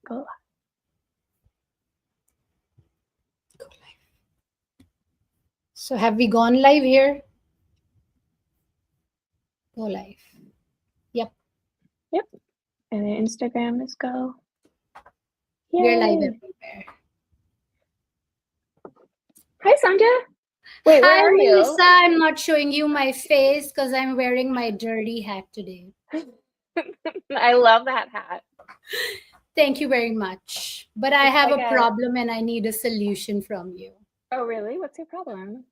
Go live. Go live. So have we gone live here? Go live. Yep. Yep. And then Instagram is go. We're live Yay. everywhere. Hi, Sandhya. Wait, where Hi, are you? Melissa. I'm not showing you my face because I'm wearing my dirty hat today. I love that hat. Thank you very much. But I It's have like a problem and I need a solution from you. Oh, really? What's your problem?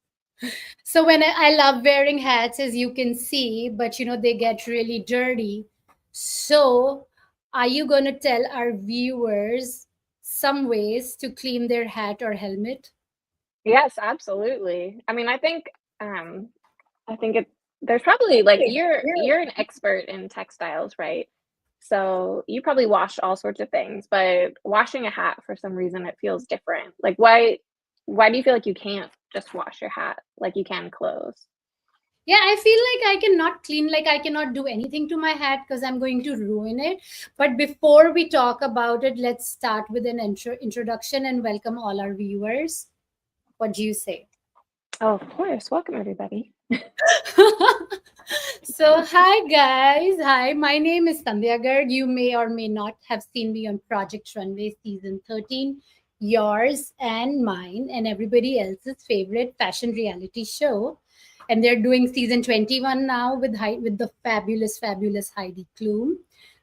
So when I love wearing hats, as you can see, but they get really dirty. So are you going to tell our viewers some ways to clean their hat or helmet? Yes, absolutely. I mean, I think there's probably like you're an expert in textiles, right? So you probably wash all sorts of things, but washing a hat for some reason it feels different. Like why do you feel like you can't just wash your hat like you can clothes? Yeah, I feel like I cannot clean, like I cannot do anything to my hat because I'm going to ruin it. But before we talk about it, let's start with an introduction and welcome all our viewers. What do you say? Oh, of course. Welcome everybody. So, hi guys. Hi, my name is Sandhya Garg. You may or may not have seen me on Project Runway season 13, yours and mine, and everybody else's favorite fashion reality show. And they're doing season 21 now with the fabulous Heidi Klum.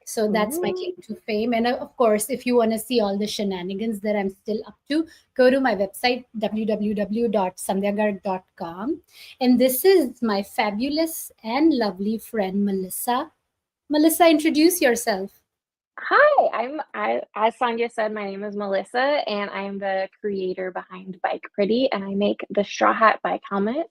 So that's my claim to fame. And of course, if you want to see all the shenanigans that I'm still up to, go to my website, www.sandhyagarg.com. And this is my fabulous and lovely friend, Melissa. Melissa, introduce yourself. Hi, as Sandhya said, my name is Melissa, and I am the creator behind Bike Pretty, and I make the Straw Hat Bike Helmet,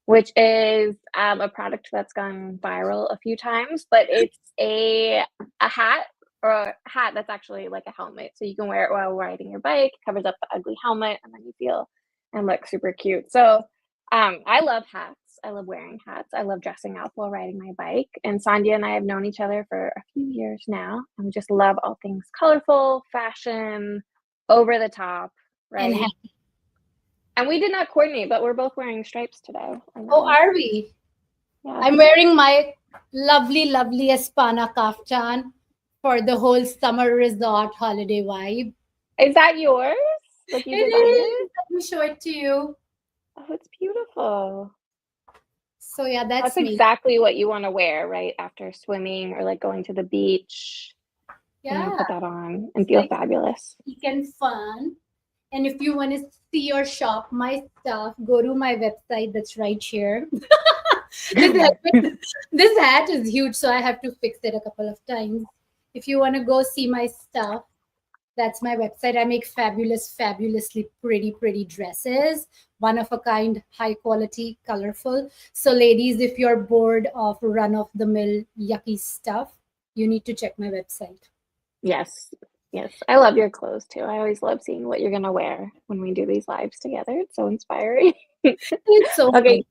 which is a product that's gone viral a few times, but it's a hat or a hat that's actually like a helmet, so you can wear it while riding your bike, covers up the ugly helmet, and then you feel and look super cute. So I love hats. I love wearing hats. I love dressing up while riding my bike. And Sandhya and I have known each other for a few years now, and we just love all things colorful, fashion, over the top, right? And And we did not coordinate, but we're both wearing stripes today. oh, are we? Yeah. I'm wearing my lovely Espana kaftan for the whole summer resort holiday vibe. Is that yours? Like you designed it? Let me show it to you. Oh, it's beautiful. So yeah, that's me. Exactly what you want to wear, right? After swimming or like going to the beach. Yeah. Put that on and feel fabulous. Chic and fun. And if you want to see or shop my stuff, go to my website that's right here. This hat is huge, so I have to fix it a couple of times. If you want to go see my stuff, that's my website. I make fabulously pretty dresses, one of a kind, high quality, colorful. So, ladies, if you're bored of run of the mill, yucky stuff, you need to check my website. Yes. I love your clothes too. I always love seeing what you're going to wear when we do these lives together. It's so inspiring. It's so okay.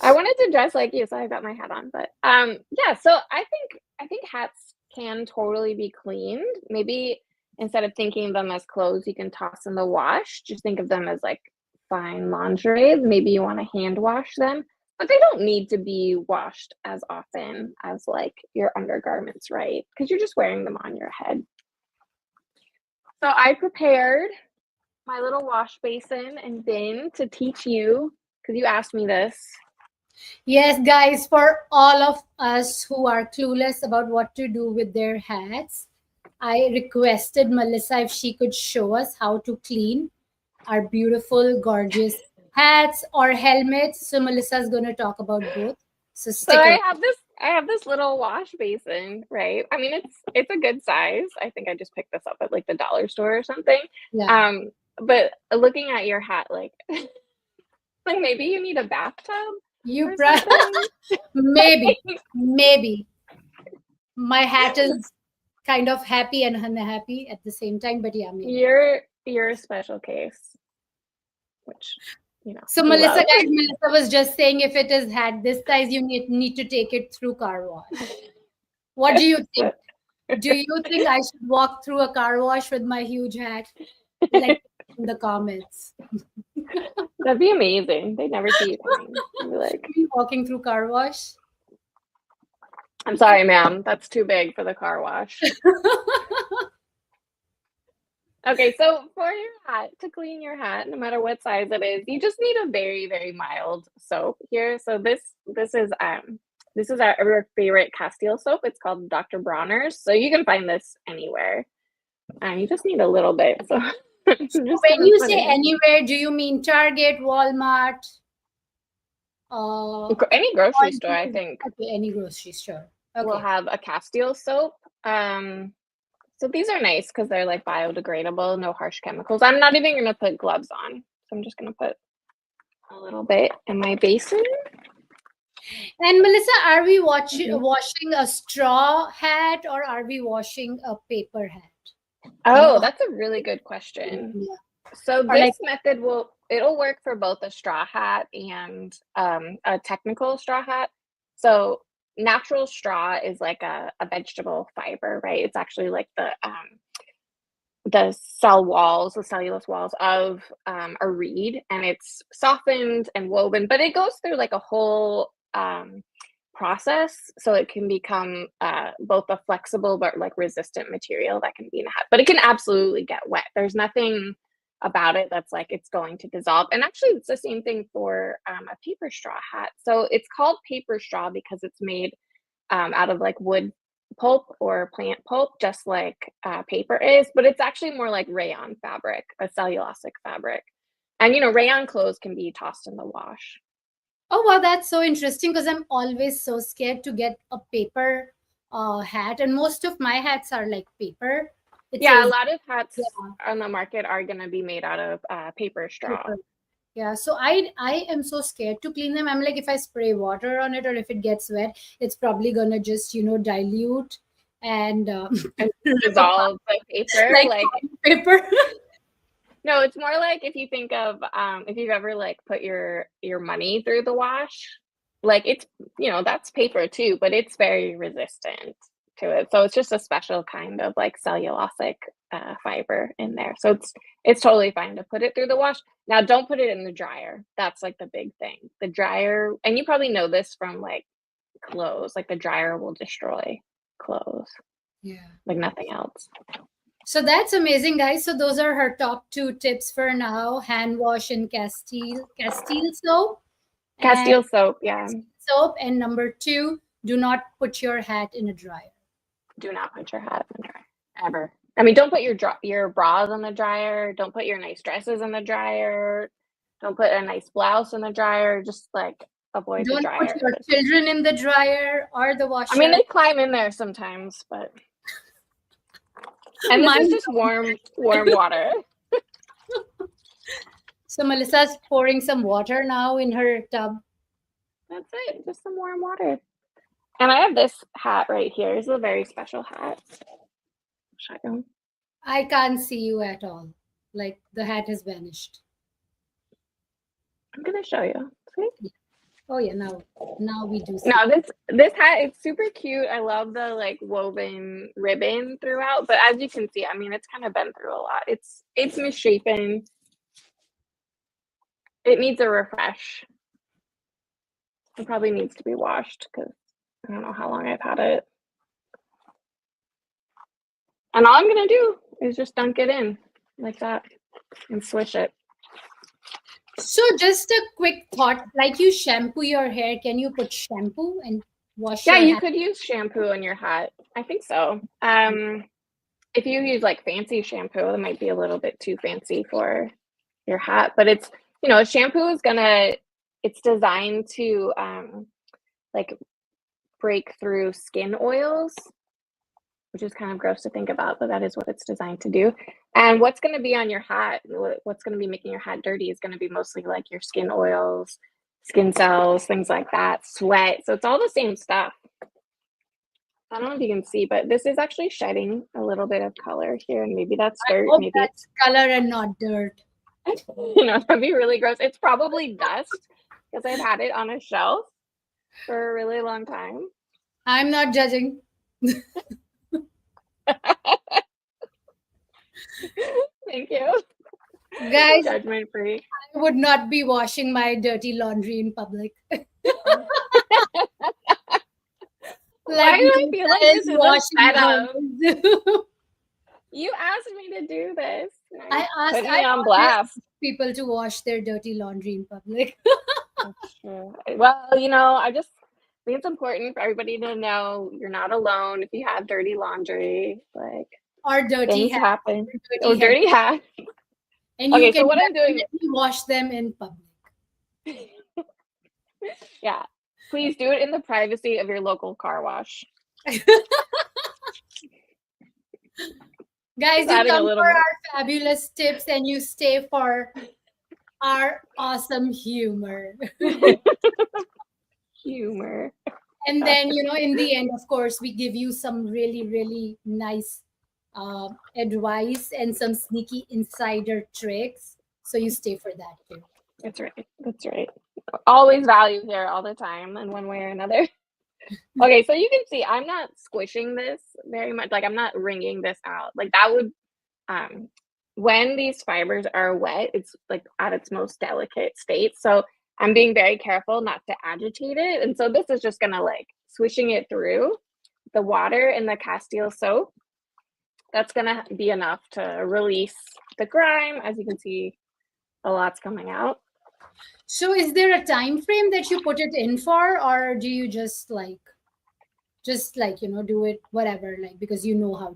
fun. I wanted to dress like you, so I got my hat on. But yeah, so I think hats can totally be cleaned. Maybe instead of thinking of them as clothes you can toss in the wash, just think of them as like fine lingerie. Maybe you want to hand wash them, but they don't need to be washed as often as like your undergarments, right? Because you're just wearing them on your head. So I prepared my little wash basin and bin to teach you, because you asked me this. Yes, guys, for all of us who are clueless about what to do with their hats, I requested Melissa if she could show us how to clean our beautiful, gorgeous hats or helmets. So Melissa's going to talk about both. So stick I around. have this little wash basin, right? I mean, it's a good size. I think I just picked this up at like the dollar store or something. Yeah. But looking at your hat, like maybe you need a bathtub. You maybe. My hat is kind of happy and unhappy at the same time, but yeah, maybe. You're a special case, which So Melissa was just saying, if it is hat this size, you need to take it through car wash. What do you think? Do you think I should walk through a car wash with my huge hat? Let me know in the comments. That'd be amazing. They'd never see you coming. They'd be like, Me walking through car wash. I'm sorry, ma'am. That's too big for the car wash. Okay, so for your hat, to clean your hat, no matter what size it is, you just need a very, very mild soap here. So this is our favorite Castile soap. It's called Dr. Bronner's. So you can find this anywhere. You just need a little bit. So When you say anywhere, do you mean Target, Walmart? Any grocery store, I think. Okay, any grocery store. Okay. Will have a Castile soap. So these are nice because they're like biodegradable, no harsh chemicals. I'm not even gonna put gloves on. So I'm just gonna put a little bit in my basin. And Melissa, are we washing a straw hat or are we washing a paper hat? Oh, that's a really good question. Yeah. So this method it'll work for both a straw hat and a technical straw hat. So natural straw is like a vegetable fiber, right? It's actually like the cell walls, the cellulose walls of a reed, and it's softened and woven, but it goes through like a whole process, so it can become both a flexible but like resistant material that can be in a hat. But it can absolutely get wet. There's nothing about it that's like it's going to dissolve. And actually, it's the same thing for a paper straw hat. So it's called paper straw because it's made out of like wood pulp or plant pulp, just like paper is, but it's actually more like rayon fabric, a cellulosic fabric. And rayon clothes can be tossed in the wash. Oh wow, that's so interesting because I'm always so scared to get a paper hat, and most of my hats are like paper. A lot of hats on the market are going to be made out of paper straw. Paper. Yeah, so I am so scared to clean them. I'm like, if I spray water on it or if it gets wet, it's probably gonna just dilute and dissolve the paper, like paper. No, it's more like if you think of if you've ever like put your money through the wash, like it's that's paper too, but it's very resistant to it. So it's just a special kind of like cellulosic fiber in there. So it's totally fine to put it through the wash. Now don't put it in the dryer. That's like the big thing. The dryer, and you probably know this from like clothes, like the dryer will destroy clothes. Yeah. Like nothing else. So that's amazing, guys. So those are her top 2 tips for now: hand wash and Castile soap. Castile soap, yeah. Soap. And number 2, do not put your hat in a dryer. Do not put your hat in the dryer ever. I mean, don't put your bras in the dryer. Don't put your nice dresses in the dryer. Don't put a nice blouse in the dryer. Just like avoid the dryer. Don't put your children in the dryer or the washer. I mean, they climb in there sometimes, but. And this is just warm water. So Melissa's pouring some water now in her tub. That's it, just some warm water. And I have this hat right here. It's a very special hat. I can't see you at all. Like the hat has vanished. I'm gonna show you. See? Oh yeah, now we do see. No, this hat, it's super cute. I love the like woven ribbon throughout, but as you can see, I mean, it's kind of been through a lot. It's misshapen. It needs a refresh. It probably needs to be washed because I don't know how long I've had it. And all I'm gonna do is just dunk it in like that and swish it. So just a quick thought, like you shampoo your hair, can you put shampoo and wash your hat? Yeah, you could use shampoo in your hat. I think so. If you use like fancy shampoo, it might be a little bit too fancy for your hat, but it's, shampoo is it's designed to like break through skin oils, which is kind of gross to think about, but that is what it's designed to do. And what's going to be on your hat, what's going to be making your hat dirty is going to be mostly like your skin oils, skin cells, things like that, sweat. So it's all the same stuff. I don't know if you can see, but this is actually shedding a little bit of color here, and maybe that's dirt. I hope maybe that's color and not dirt. That'd be really gross. It's probably dust because I've had it on a shelf for a really long time. I'm not judging. Thank you. Guys, Judgment free. I would not be washing my dirty laundry in public. Why Like do I feel like Melissa this is a washing setup? hers. You asked me to do this. I Put me I on always blast. ask people to wash their dirty laundry in public. That's true. Well, I just think it's important for everybody to know you're not alone if you have dirty laundry. Like Or dirty things hats. happen. Dirty Or dirty hats. And you Okay, can so what I'm doing, definitely wash them in public. yeah, please do it in the privacy of your local car wash. Guys, Just you adding a come little for more. our fabulous tips and you stay for our awesome humor. Humor. And then, in the end, of course, we give you some really, really nice advice and some sneaky insider tricks. So you stay for that too. That's right. That's right. Always value here all the time in one way or another. Okay, so you can see I'm not squishing this very much. Like I'm not wringing this out. Like that would when these fibers are wet, it's like at its most delicate state. So I'm being very careful not to agitate it. And so this is just gonna like swishing it through the water and the Castile soap. That's gonna be enough to release the grime. As you can see, a lot's coming out. So is there a time frame that you put it in for, or do you just like do it whatever, like because you know how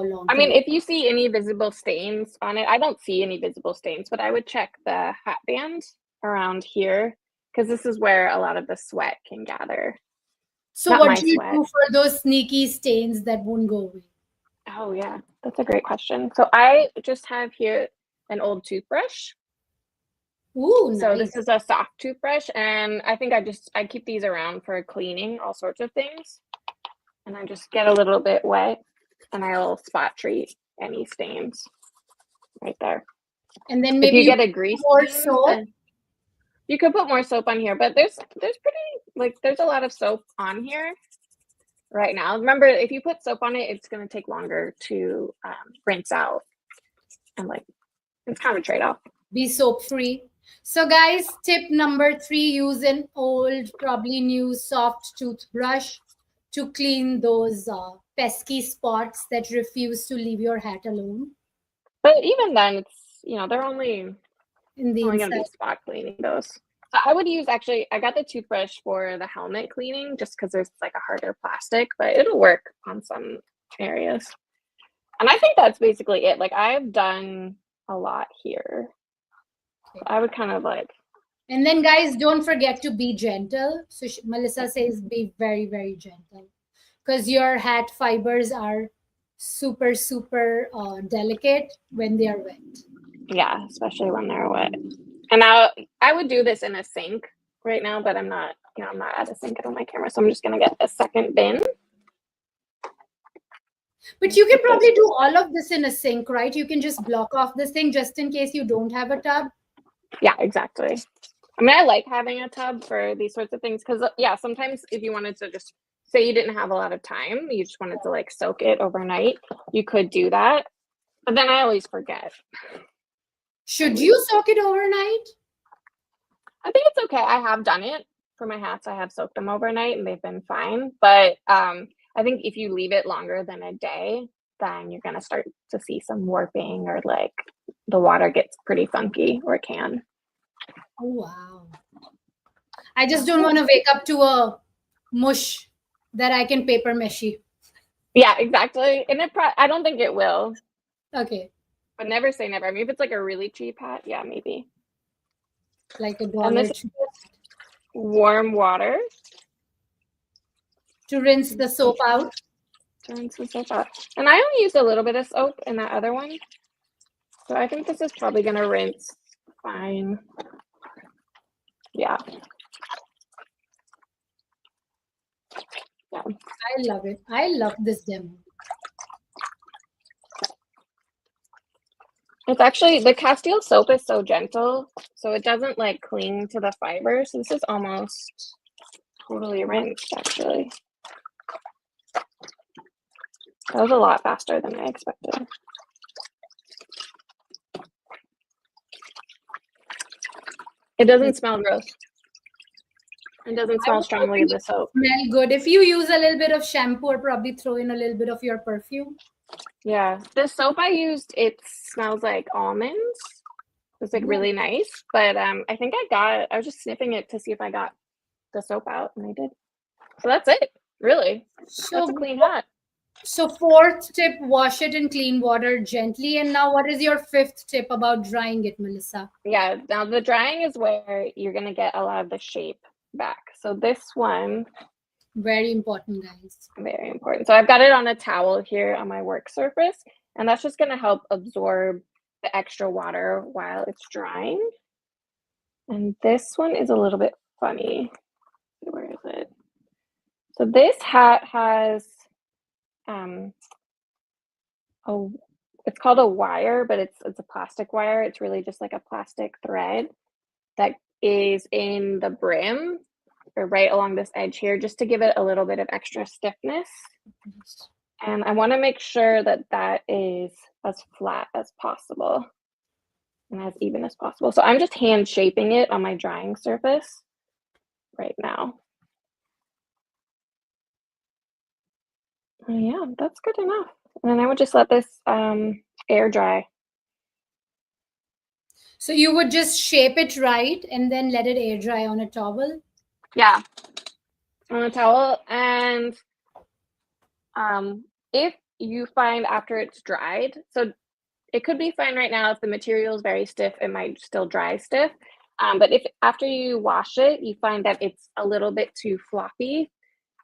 long I to mean, wait? if you see any visible stains on it, I don't see any visible stains, but I would check the hat band around here because this is where a lot of the sweat can gather. So Not what my do you sweat. do for those sneaky stains that won't go away? Oh yeah, that's a great question. So I just have here an old toothbrush. Ooh, So nice. this is a soft toothbrush, and I think I keep these around for cleaning all sorts of things. And I just get a little bit wet, and I'll spot treat any stains right there. And then If maybe you get a grease more stain, soap. then you could put more soap on here, but there's a lot of soap on here right now. Remember, if you put soap on it, it's going to take longer to rinse out, and like it's kind of a trade-off. Be soap free. So guys, tip number 3, use an old, probably new soft toothbrush to clean those pesky spots that refuse to leave your hat alone But even then, it's they're only in the going to be inside. spot cleaning those. So I would use I got the toothbrush for the helmet cleaning just because there's like a harder plastic, but it'll work on some areas. And I think that's basically it. Like I've done a lot here. So I would kind of like. And then guys, don't forget to be gentle. So Melissa says be very, very gentle because your hat fibers are super, super delicate when they are wet. Yeah, especially when they're wet. And I would do this in a sink right now, but I'm not at a sink on my camera, so I'm just gonna get a second bin. But you can probably do all of this in a sink, right? You can just block off this thing just in case you don't have a tub. Yeah, exactly. I mean, I like having a tub for these sorts of things because sometimes if you wanted to just say you didn't have a lot of time, you just wanted to like soak it overnight, you could do that. But then I always forget. Should you soak it overnight? I think it's okay. I have done it for my hats. I have soaked them overnight and they've been fine. But I think if you leave it longer than a day, then you're gonna start to see some warping or like the water gets pretty funky or can. Oh wow. I just don't want to wake up to a mush that I can paper meshy. Yeah, exactly. And I don't think it will. Okay. But never say never. I mean, if it's like a really cheap hat, yeah, maybe. Like And $1 this is warm water to rinse the soap out. to rinse the soap out. And I only used a little bit of soap in that other one. So I think this is probably gonna rinse fine. Yeah. Yeah. I love it. I love this demo. It's actually, the Castile soap is so gentle, so it doesn't like cling to the fiber. So this is almost totally rinsed, actually. That was a lot faster than I expected. It doesn't smell gross. It doesn't smell strongly of the soap. Smell good. If you use a little bit of shampoo or probably throw in a little bit of your perfume. Yeah, the soap I used, it smells like almonds. It's like really nice, but I think I was just sniffing it to see if I got the soap out, and I did. So that's it, really. So That's a clean hat. So fourth tip, wash it in clean water gently. And now what is your fifth tip about drying it, Melissa? Yeah, now the drying is where you're gonna get a lot of the shape back. So this one, very important, guys. Very important. So I've got it on a towel here on my work surface, and that's just gonna help absorb the extra water while it's drying. And this one is a little bit funny. Where is it? So this hat has it's called a wire, but it's a plastic wire. It's really just like a plastic thread that is in the brim or right along this edge here, just to give it a little bit of extra stiffness. And I want to make sure that that is as flat as possible and as even as possible. So I'm just hand shaping it on my drying surface right now. Yeah, that's good enough. And then I would just let this air dry. So you would just shape it right and then let it air dry on a towel? Yeah, on a towel. And if you find after it's dried, so it could be fine right now. If the material is very stiff, it might still dry stiff. But if after you wash it, you find that it's a little bit too floppy,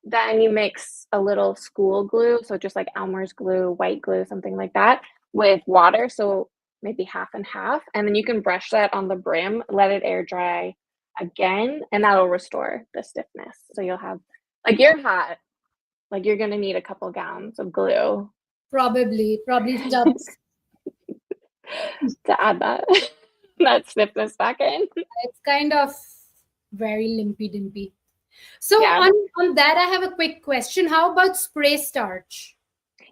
then you mix a little school glue, so just like Elmer's glue, white glue, something like that, with water, so maybe half and half, and then you can brush that on the brim, let it air dry again, and that'll restore the stiffness. So you'll have, like your hat, like you're gonna need a couple gallons of glue. Probably tubs. To add that stiffness back in. It's kind of very limpy dimpy. So on that, I have a quick question. How about spray starch?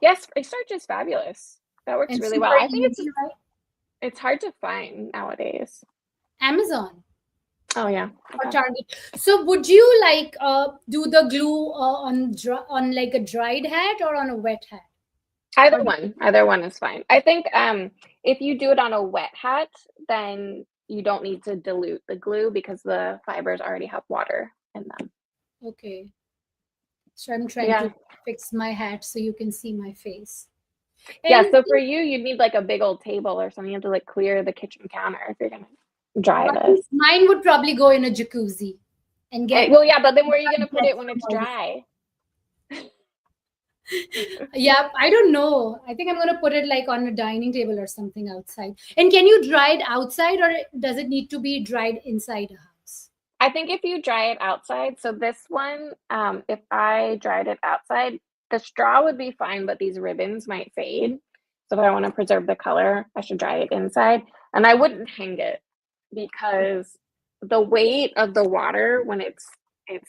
Yes, spray starch is fabulous. That works really well. I think it's hard to find nowadays. Amazon. Oh yeah. Okay. Or Target. So would you like do the glue on like a dried hat or on a wet hat? Either one is fine. I think if you do it on a wet hat, then you don't need to dilute the glue because the fibers already have water in them. Okay. So I'm trying to fix my hat so you can see my face. Yeah, so for you, you'd need like a big old table or something. You have to like clear the kitchen counter if you're gonna dry this. Mine would probably go in a jacuzzi and get. Well, yeah, but then where are you gonna put it when it's dry? Yeah, I don't know. I think I'm gonna put it like on a dining table or something outside. And can you dry it outside, or does it need to be dried inside a house? I think if you dry it outside, so this one, if I dried it outside, the straw would be fine, but these ribbons might fade. So if I want to preserve the color, I should dry it inside. And I wouldn't hang it because the weight of the water when it's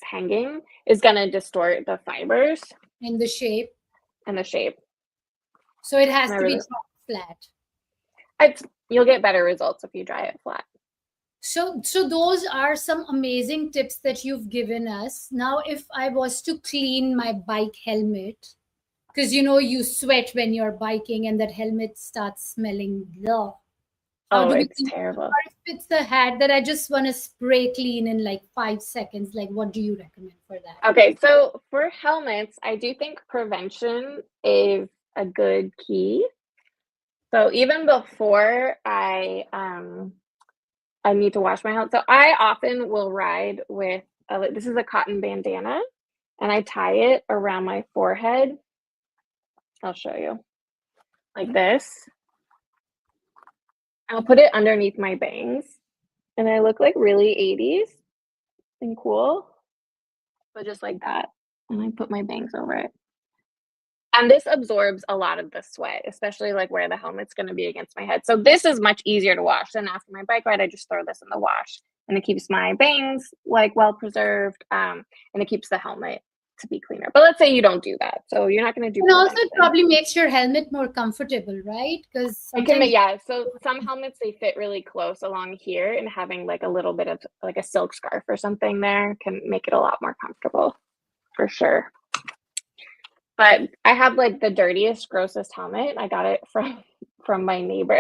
hanging is going to distort the fibers. And the shape. So it has to be flat. You'll get better results if you dry it flat. So those are some amazing tips that you've given us. Now, if I was to clean my bike helmet, because you sweat when you're biking and that helmet starts smelling. It's terrible. Or if it's a hat that I just want to spray clean in like 5 seconds, like what do you recommend for that? Okay, so for helmets, I do think prevention is a good key. So even before I need to wash my helmet. So I often will ride with, this is a cotton bandana, and I tie it around my forehead. I'll show you. Like this. I'll put it underneath my bangs, and I look like really 80s and cool. But just like that. And I put my bangs over it. And this absorbs a lot of the sweat, especially like where the helmet's going to be against my head. So this is much easier to wash than after my bike ride. I just throw this in the wash, and it keeps my bangs like well preserved, and it keeps the helmet to be cleaner. But let's say you don't do that, so you're not going to do. And also, it prevention. probably makes your helmet more comfortable, right? Because It can make, yeah. So some helmets, they fit really close along here, and having like a little bit of like a silk scarf or something there can make it a lot more comfortable, for sure. But I have like the dirtiest, grossest helmet. I got it from my neighbor.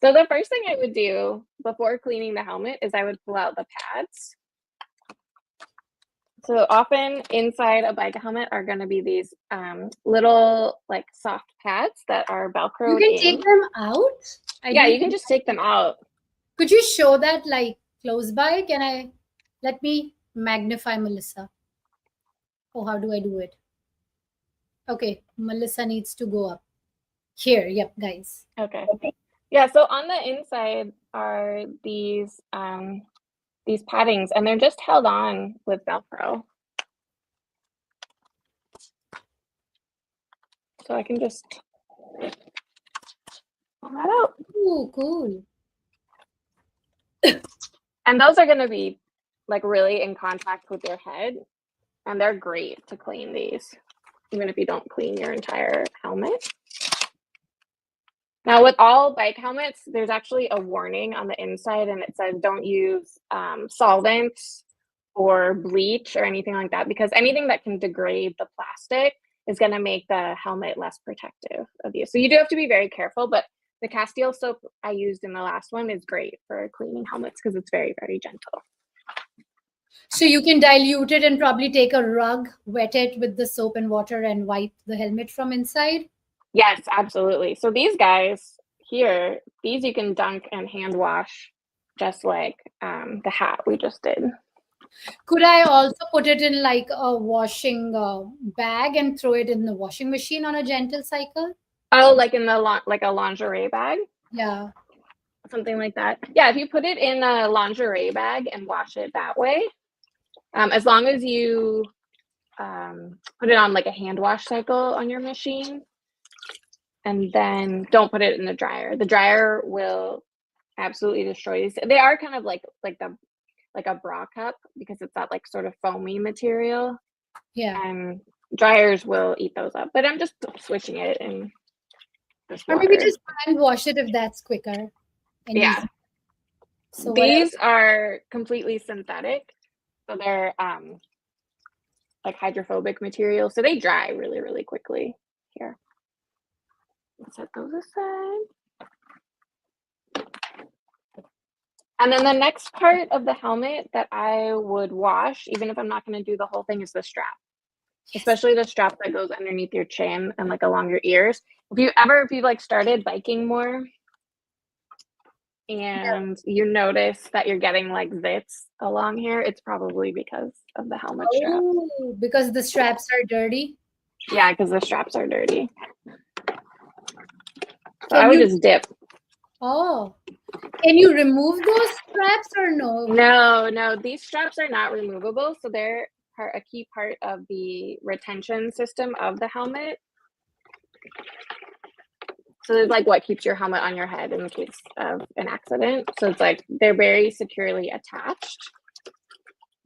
So the first thing I would do before cleaning the helmet is I would pull out the pads. So often inside a bike helmet are going to be these little like soft pads that are Velcroed you can in. take them out. Yeah, you can just take them out. Could you show that like close by? Let me magnify Melissa. Oh, how do I do it? Okay, Melissa needs to go up. Here, yep, guys. Okay. Yeah, so on the inside are these paddings, and they're just held on with Velcro. So I can just pull that out. Ooh, cool. And those are going to be like really in contact with your head, and they're great to clean these, even if you don't clean your entire helmet. Now, with all bike helmets, there's actually a warning on the inside, and it says don't use solvents or bleach or anything like that, because anything that can degrade the plastic is going to make the helmet less protective of you. So you do have to be very careful, but the Castile soap I used in the last one is great for cleaning helmets because it's very, very gentle. So you can dilute it and probably take a rug, wet it with the soap and water, and wipe the helmet from inside? Yes, absolutely. So these guys here, these you can dunk and hand wash just like the hat we just did. Could I also put it in like a washing bag and throw it in the washing machine on a gentle cycle? Oh, like in the like a lingerie bag? Yeah. Something like that. Yeah, if you put it in a lingerie bag and wash it that way, as long as you put it on like a hand wash cycle on your machine, and then don't put it in the dryer. The dryer will absolutely destroy these. They are kind of like a bra cup because it's that like sort of foamy material. Yeah. And dryers will eat those up. But I'm just switching it in this Or water. maybe just hand wash it if that's quicker. And Yeah. easy. So these are completely synthetic. So they're like hydrophobic material. So they dry really, really quickly. Here. Let's set those aside. And then the next part of the helmet that I would wash, even if I'm not going to do the whole thing, is the strap. Yes. Especially the strap that goes underneath your chin and like along your ears. If you like started biking more and you notice that you're getting like zits along here, it's probably because of the helmet strap. Oh, because the straps are dirty? Yeah, because the straps are dirty. So I would just dip. Oh, can you remove those straps or no? No, these straps are not removable. So they're a key part of the retention system of the helmet. So it's like what keeps your helmet on your head in the case of an accident. So it's like they're very securely attached,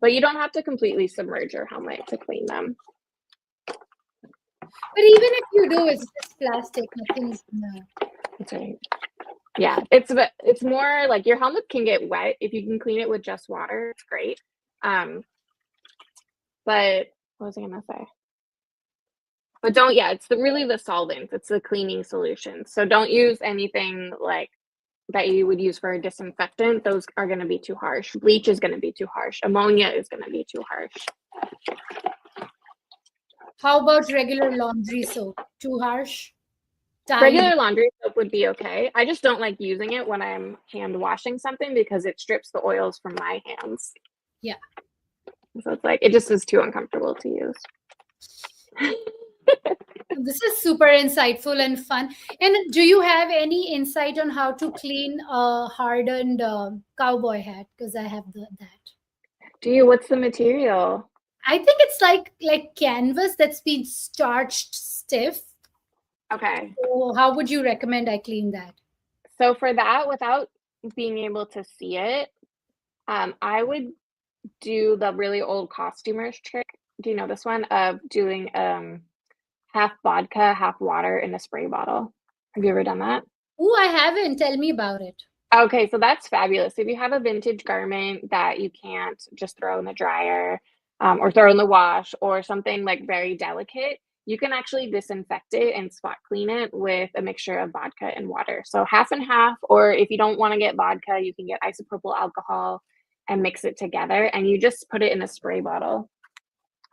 but you don't have to completely submerge your helmet to clean them. But even if you do, it's just plastic. Nothing's gonna. That's right. Yeah, it's more like your helmet can get wet. If you can clean it with just water, it's great. But what was I gonna say? But it's really the solvents. It's the cleaning solutions. So don't use anything like that you would use for a disinfectant. Those are going to be too harsh. Bleach is going to be too harsh. Ammonia is going to be too harsh. How about regular laundry soap? Too harsh? Regular laundry soap would be okay. I just don't like using it when I'm hand washing something because it strips the oils from my hands. Yeah. So it's like, it just is too uncomfortable to use. This is super insightful and fun. And do you have any insight on how to clean a hardened cowboy hat? Because I have that. Do you? What's the material? I think it's like canvas that's been starched stiff. Okay. So how would you recommend I clean that? So for that, without being able to see it, I would do the really old costumers trick do you know this one? Of doing half vodka, half water in a spray bottle. Have you ever done that? Oh, I haven't. Tell me about it. Okay, so that's fabulous. If you have a vintage garment that you can't just throw in the dryer, or throw in the wash, or something like very delicate, you can actually disinfect it and spot clean it with a mixture of vodka and water. So half and half, or if you don't want to get vodka, you can get isopropyl alcohol and mix it together, and you just put it in a spray bottle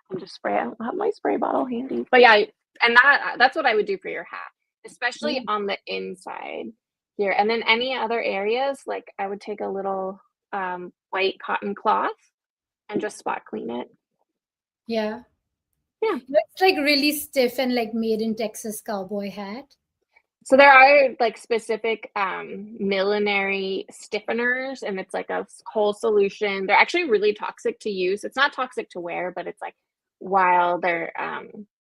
and just spray it. I don't have my spray bottle handy, but yeah, and that's what I would do for your hat, especially Mm. on the inside here. And then any other areas, like I would take a little white cotton cloth and just spot clean it. Yeah. Yeah. It's like really stiff and like made in Texas cowboy hat. So there are like specific millinery stiffeners, and it's like a whole solution. They're actually really toxic to use. It's not toxic to wear, but it's like while they're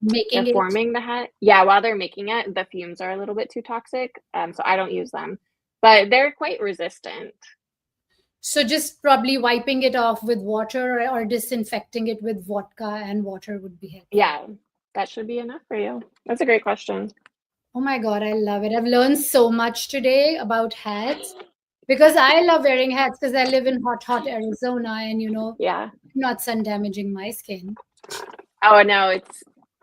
Making it. forming the hat. Yeah, while they're making it, the fumes are a little bit too toxic. So I don't use them, but they're quite resistant. So just probably wiping it off with water or disinfecting it with vodka and water would be helpful. Yeah, that should be enough for you. That's a great question. Oh my God, I love it. I've learned so much today about hats because I love wearing hats because I live in hot Arizona and Yeah. not sun damaging my skin. Oh no,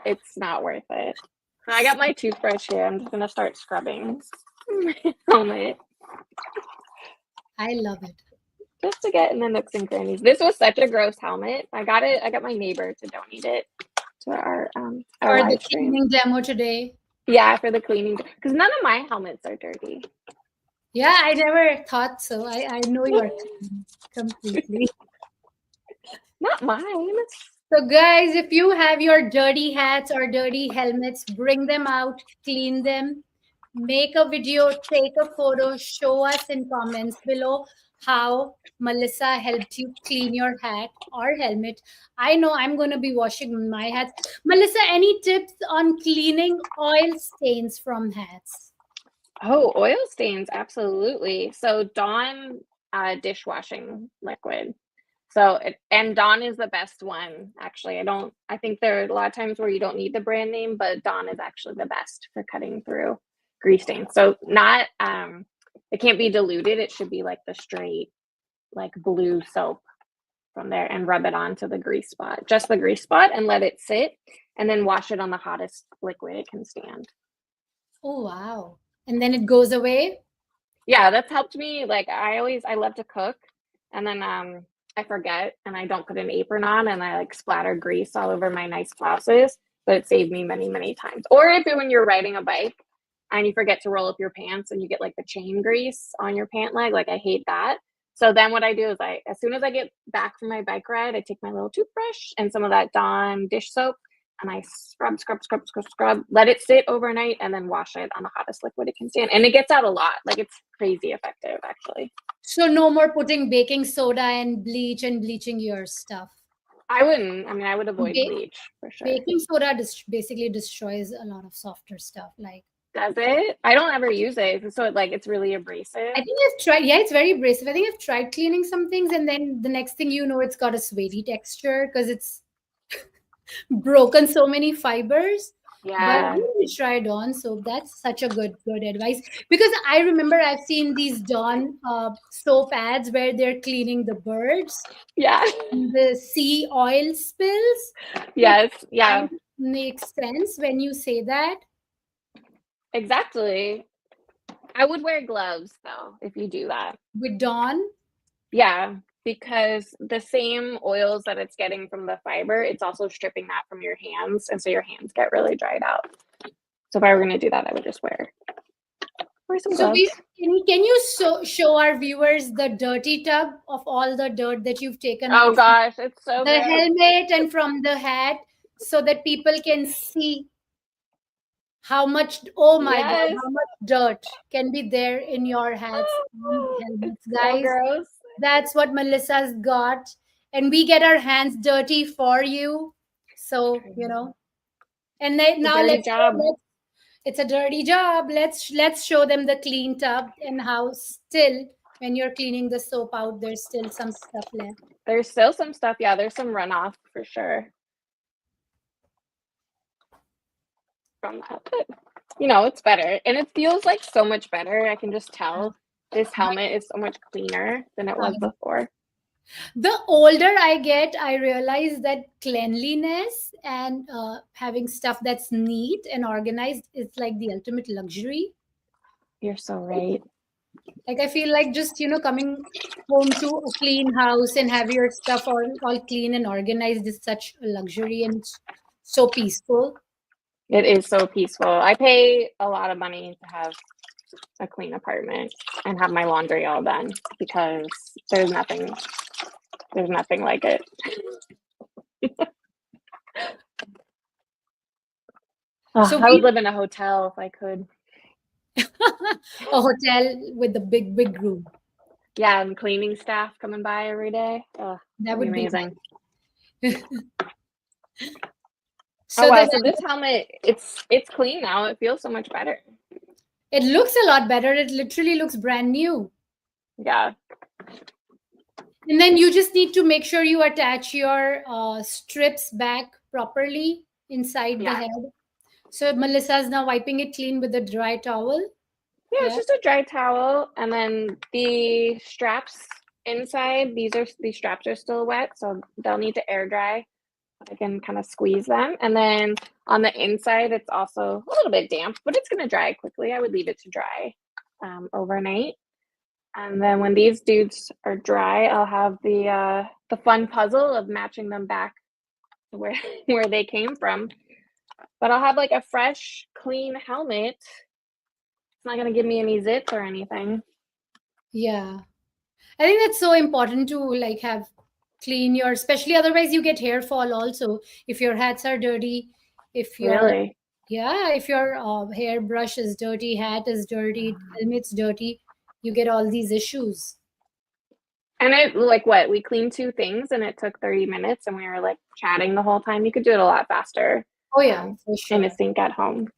it's not worth it. I got my toothbrush here. I'm just gonna start scrubbing my helmet I love it. just to get in the nooks and crannies. This was such a gross helmet. I got my neighbor to donate it to our For the live stream. cleaning demo today. Yeah, for the cleaning, because none of my helmets are dirty. Yeah, I never thought so. I know you are clean completely. Not mine. So, guys, if you have your dirty hats or dirty helmets, bring them out, clean them, make a video, take a photo, show us in comments below how Melissa helped you clean your hat or helmet. I know I'm going to be washing my hats. Melissa, any tips on cleaning oil stains from hats? Oh, oil stains, absolutely. So Dawn dishwashing liquid. And Dawn is the best one, actually. I think there are a lot of times where you don't need the brand name, but Dawn is actually the best for cutting through grease stains. So not, it can't be diluted. It should be like the straight, like blue soap from there, and rub it onto the grease spot, just the grease spot, and let it sit, and then wash it on the hottest liquid it can stand. Oh, wow. And then it goes away? Yeah, that's helped me. Like I love to cook, and then I forget and I don't put an apron on, and I like splatter grease all over my nice blouses, but it saved me many, many times. Or when you're riding a bike and you forget to roll up your pants and you get like the chain grease on your pant leg, like I hate that. So then what I do is as soon as I get back from my bike ride, I take my little toothbrush and some of that Dawn dish soap, and I scrub, let it sit overnight, and then wash it on the hottest liquid it can stand. And it gets out a lot. Like it's crazy effective, actually. So no more putting baking soda and bleach and bleaching your stuff. I wouldn't. I mean, I would avoid bleach for sure. Baking soda basically destroys a lot of softer stuff. Like, does it? I don't ever use it, so it's really abrasive. I think I've tried. Yeah, it's very abrasive. I think I've tried cleaning some things, and then the next thing you know, it's got a suede texture because it's broken so many fibers. Yeah. But we tried on, so that's such a good advice, because I remember I've seen these Dawn soap ads where they're cleaning the birds. Yeah. The sea oil spills. Yes. Yeah. Makes sense when you say that. Exactly. I would wear gloves though if you do that. With Dawn? Yeah, because the same oils that it's getting from the fiber, it's also stripping that from your hands, and so your hands get really dried out. So if I were going to do that, I would just wear some gloves. Can you show our viewers the dirty tub of all the dirt that you've taken out? Oh gosh, it's so the helmet and from the hat, so that people can see how much, oh my God, how much dirt can be there in your hats and helmets, guys. So that's what Melissa's got, and we get our hands dirty for you. So and then now it's a dirty job. Let's show them the clean tub and how still when you're cleaning the soap out, there's still some stuff left. There's still some stuff. Yeah, there's some runoff for sure. from that, but it's better, and it feels like so much better. I can just tell this helmet is so much cleaner than it was before. The older I get, I realize that cleanliness and having stuff that's neat and organized is like the ultimate luxury. You're so right. Like I feel like just coming home to a clean house and have your stuff all clean and organized is such a luxury, and it's so peaceful. It is so peaceful. I pay a lot of money to have a clean apartment and have my laundry all done because there's nothing like it. So I would live in a hotel if I could. A hotel with a big room. Yeah, and cleaning staff coming by every day. That would be amazing. So so this helmet, it's clean now. It feels so much better. It looks a lot better. It literally looks brand new. Yeah. And then you just need to make sure you attach your strips back properly inside the head. So Melissa's now wiping it clean with a dry towel. Yeah, it's just a dry towel, and then the straps inside, these straps are still wet, so they'll need to air dry. I can kind of squeeze them, and then on the inside, it's also a little bit damp, but it's going to dry quickly. I would leave it to dry overnight, and then when these dudes are dry, I'll have the fun puzzle of matching them back to where they came from. But I'll have like a fresh, clean helmet. It's not going to give me any zits or anything. Yeah. I think that's so important to like have clean your, especially otherwise you get hair fall also. If your hats are dirty, if your if your hairbrush is dirty, hat is dirty, helmet's dirty, you get all these issues. And it like what? We cleaned 2 things and it took 30 minutes and we were like chatting the whole time. You could do it a lot faster. Oh yeah, for sure. In a sink at home.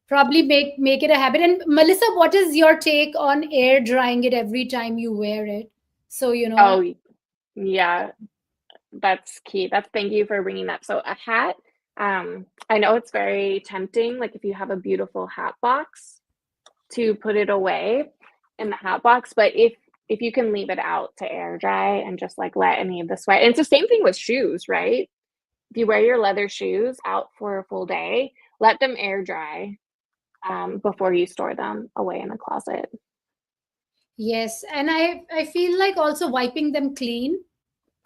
Probably make it a habit. And Melissa, what is your take on air drying it every time you wear it? So Oh yeah, that's key. Thank you for bringing that. So a hat, I know it's very tempting, like if you have a beautiful hat box, to put it away in the hat box, but if you can leave it out to air dry and just like let any of the sweat, and it's the same thing with shoes, right? If you wear your leather shoes out for a full day, let them air dry before you store them away in the closet. Yes, and I feel like also wiping them clean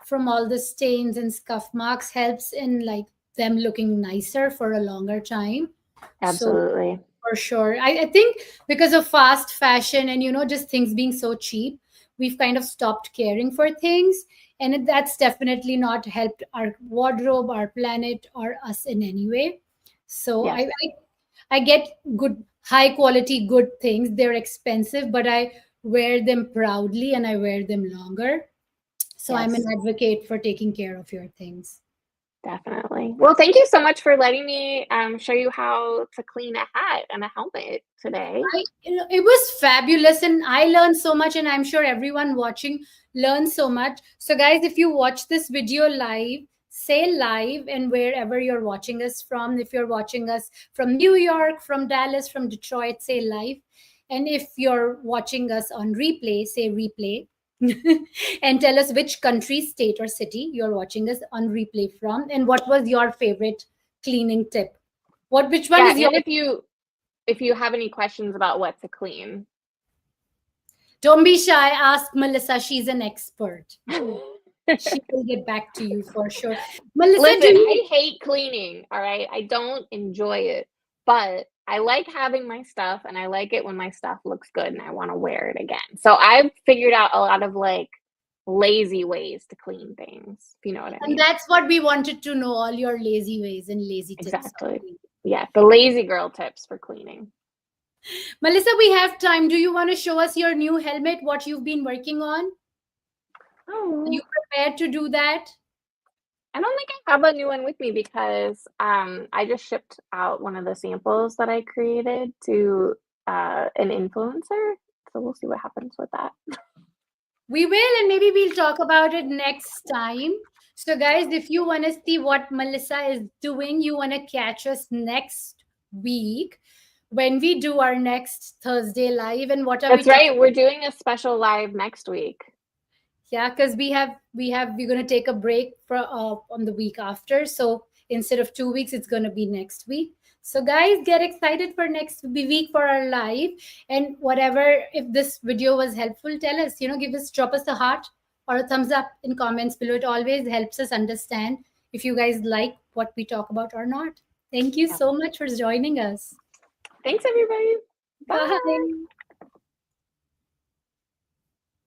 from all the stains and scuff marks helps in like them looking nicer for a longer time. Absolutely. So, for sure. I think because of fast fashion and just things being so cheap, we've kind of stopped caring for things, and that's definitely not helped our wardrobe, our planet, or us in any way. So Yes. I get good, high quality, good things. They're expensive, but I wear them proudly and I wear them longer. So Yes. I'm an advocate for taking care of your things. Definitely. Well, thank you so much for letting me show you how to clean a hat and a helmet today. It was fabulous, and I learned so much, and I'm sure everyone watching learned so much. So guys, if you watch this video live, say live, and wherever you're watching us from, if you're watching us from New York, from Dallas, from Detroit, say live. And if you're watching us on replay, say replay. And tell us which country, state, or city you're watching us on replay from, and what was your favorite cleaning tip. Which one is your? If you have any questions about what to clean, don't be shy. Ask Melissa. She's an expert. She will get back to you for sure. Melissa, listen, I hate cleaning. All right, I don't enjoy it, but I like having my stuff, and I like it when my stuff looks good and I want to wear it again. So I've figured out a lot of like lazy ways to clean things, if you know what I mean. And that's what we wanted to know, all your lazy ways and lazy tips. Exactly. Yeah, the lazy girl tips for cleaning. Melissa, we have time. Do you want to show us your new helmet, what you've been working on? Oh. Are you prepared to do that? I don't think I have a new one with me because I just shipped out one of the samples that I created to an influencer. So we'll see what happens with that. We will, and maybe we'll talk about it next time. So guys, if you want to see what Melissa is doing, you want to catch us next week when we do our next Thursday live. And what are That's we talking? right. We're doing a special live next week. Yeah, because we're gonna take a break for on the week after. So instead of 2 weeks, it's gonna be next week. So guys, get excited for next week for our live. And whatever, if this video was helpful, tell us. Drop us a heart or a thumbs up in comments below. It always helps us understand if you guys like what we talk about or not. Thank you so much for joining us. Thanks, everybody. Bye. Bye.